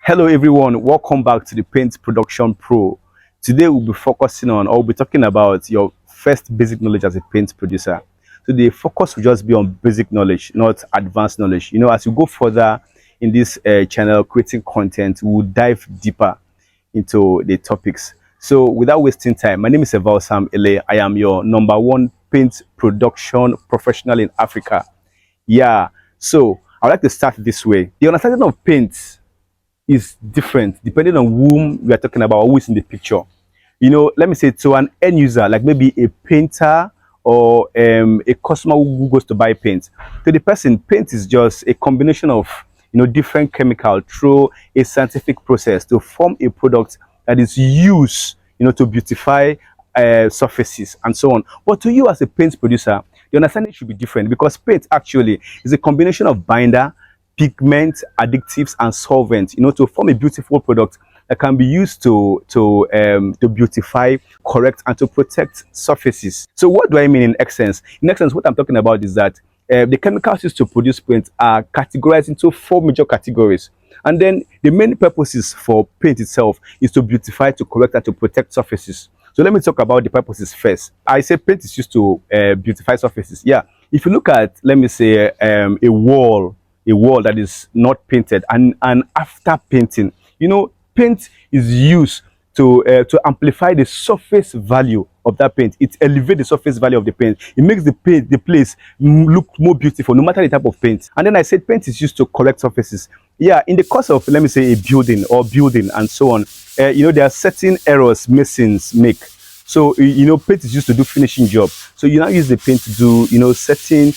Hello everyone, welcome back to the Paint Production Pro. Today we'll be focusing on, or we'll be talking about your first basic knowledge as a paint producer. So the focus will just be on basic knowledge, not advanced knowledge. You know, as you go further in this channel creating content, we'll dive deeper into the topics. So without wasting time, my name is Eval Sam Ele. I am your #1 paint production professional in Africa. Yeah, so I'd like to start this way. The understanding of paint is different depending on whom we are talking about, who is in the picture. You know, let me say to an end user, like maybe a painter or a customer who goes to buy paint. To the person, paint is just a combination of different chemical through a scientific process to form a product that is used to beautify surfaces and so on. But to you as a paint producer, the understanding should be different because paint actually is a combination of binder, pigments, additives, and solvents, to form a beautiful product that can be used to beautify, correct, and to protect surfaces. So what do I mean in essence? In essence, what I'm talking about is that the chemicals used to produce paint are categorized into 4 major categories. And then the main purposes for paint itself is to beautify, to correct, and to protect surfaces. So let me talk about the purposes first. I say paint is used to beautify surfaces. Yeah, if you look at, let me say, a wall that is not painted, and after painting, paint is used to amplify the surface value of that paint. It elevates the surface value of the paint. It makes the place look more beautiful, no matter the type of paint. And then I said paint is used to correct surfaces. Yeah, in the course of, let me say, a building and so on, there are certain errors masons make. So, paint is used to do finishing job. So you now use the paint to do, certain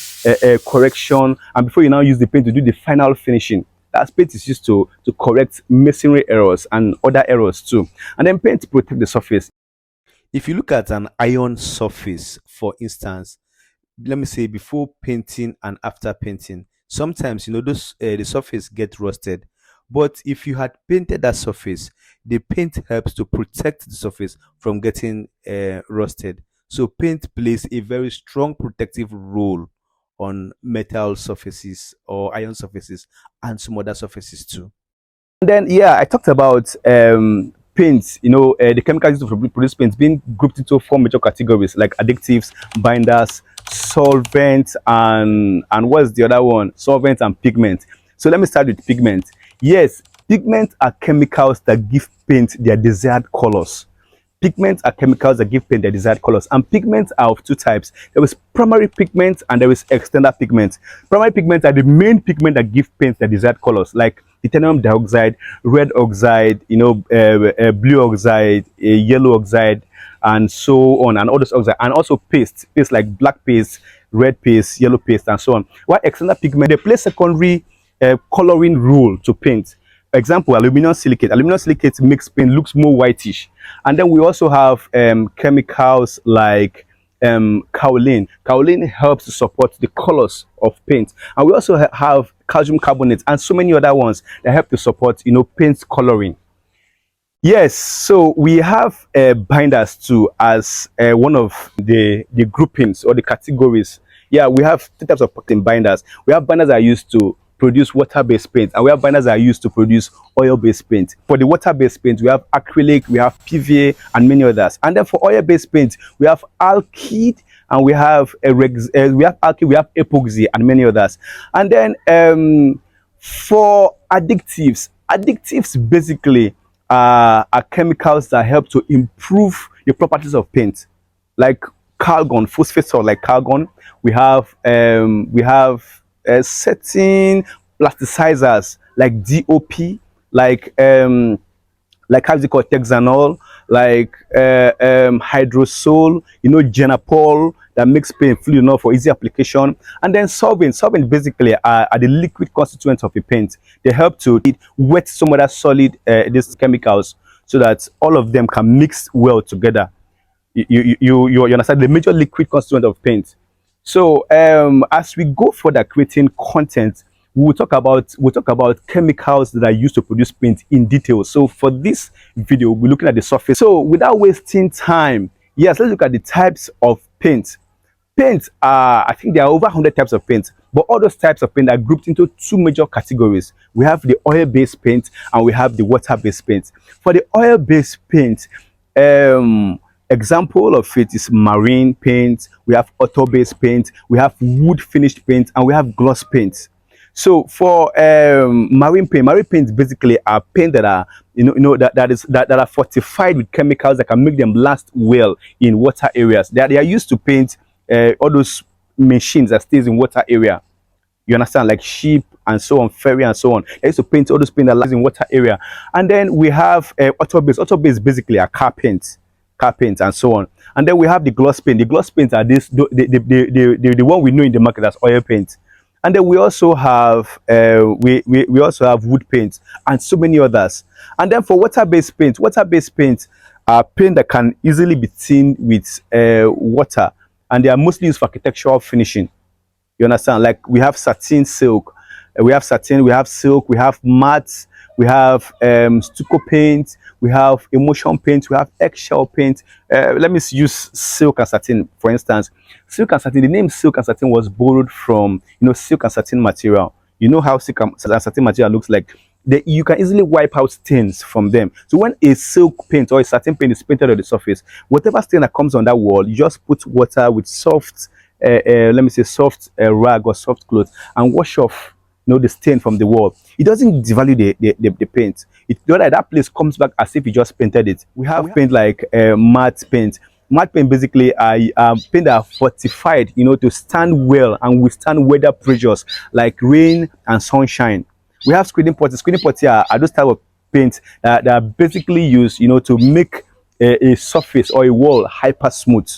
correction. And before you now use the paint to do the final finishing. That paint is used to correct masonry errors and other errors too. And then paint to protect the surface. If you look at an iron surface, for instance, let me say before painting and after painting, sometimes those the surface get rusted. But if you had painted that surface, the paint helps to protect the surface from getting rusted. So paint plays a very strong protective role on metal surfaces or iron surfaces and some other surfaces too. And then, yeah, I talked about paints, the chemicals used to produce paints being grouped into 4 major categories like additives, binders, solvents, and what's the other one? Solvents and pigments. So let me start with pigments. Yes, pigments are chemicals that give paint their desired colors. Pigments are chemicals that give paint their desired colors, and pigments are of 2 types. There is primary pigments and there is external pigments. Primary pigments are the main pigment that give paint their desired colors, like titanium dioxide, red oxide, blue oxide, yellow oxide, and so on, and all those oxide, and also paste like black paste, red paste, yellow paste, and so on. While external pigment, they play secondary coloring role to paint. Example, aluminum silicate. Aluminum silicate makes paint looks more whitish. And then we also have chemicals like kaolin. Kaolin helps to support the colors of paint. And we also have calcium carbonate and so many other ones that help to support, paint coloring. Yes, so we have binders too as one of the groupings or the categories. Yeah, we have 2 types of binders. We have binders that are used to produce water-based paint, and we have binders that are used to produce oil-based paint. For the water-based paint, we have acrylic, we have PVA, and many others. And then for oil-based paint, we have alkyd, and we have alkyd, we have epoxy, and many others. And then for additives basically are chemicals that help to improve the properties of paint, like calgon, phosphate salt, like calgon. We have certain plasticizers like DOP, like how is it called, Texanol, like hydrosol, Genapol, that makes paint fluid enough for easy application. And then solvents basically are the liquid constituents of a paint. They help to wet some other solid these chemicals so that all of them can mix well together. You understand the major liquid constituent of paint. So as we go further creating content, we'll talk about chemicals that are used to produce paint in detail. So for this video, we're looking at the surface. So without wasting time, yes, let's look at the types of paint. Paint, I think there are over 100 types of paint. But all those types of paint are grouped into two major categories. We have the oil-based paint and we have the water-based paint. For the oil-based paint, example of it is marine paint, we have auto-based paint, we have wood finished paint, and we have gloss paint. So for marine paints basically are paint that are that are fortified with chemicals that can make them last well in water areas. They are used to paint all those machines that stays in water area. You understand, like ship and so on, ferry and so on. They used to paint all those paint that lies in water area. And then we have auto base. Auto base basically are car paint and so on. And then we have the gloss paint. The gloss paint are the one we know in the market as oil paint. And then we also have we also have wood paint and so many others. And then for water-based paint are paint that can easily be seen with water, and they are mostly used for architectural finishing. You understand? Like we have satin, silk, we have satin, we have silk, we have matte, we have stucco paint, we have emulsion paint, we have eggshell paint. Let me use silk and satin for instance. Silk and satin, the name silk and satin was borrowed from silk and satin material. You know how silk and satin material looks like. You can easily wipe out stains from them. So when a silk paint or a satin paint is painted on the surface, whatever stain that comes on that wall, you just put water with soft let me say soft rag or soft cloth and wash off the stain from the wall. It doesn't devalue the paint. That place comes back as if you just painted it. We have paint like matte paint. Matte paint basically are paint that are fortified to stand well and withstand weather pressures like rain and sunshine. We have screening putty. Screening putty are those type of paint that are basically used to make a surface or a wall hyper smooth.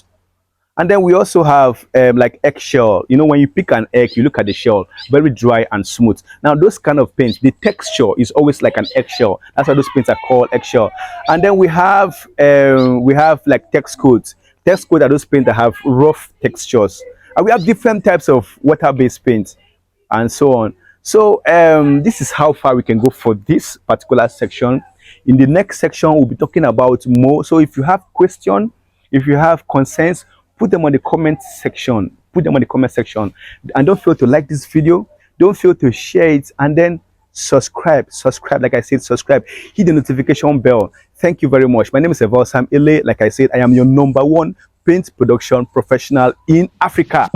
And then we also have like eggshell. When you pick an egg, you look at the shell, very dry and smooth. Now those kind of paints, the texture is always like an eggshell. That's why those paints are called eggshell. And then we have like text coats. Text coats are those paints that have rough textures. And we have different types of water-based paints and so on. So this is how far we can go for this particular section. In the next section, we'll be talking about more. So if you have questions, if you have concerns, put them on the comment section. And don't fail to like this video. Don't fail to share it, and then subscribe. Like I said, subscribe. Hit the notification bell. Thank you very much. My name is Sam Ile. Like I said, I am your #1 paint production professional in Africa.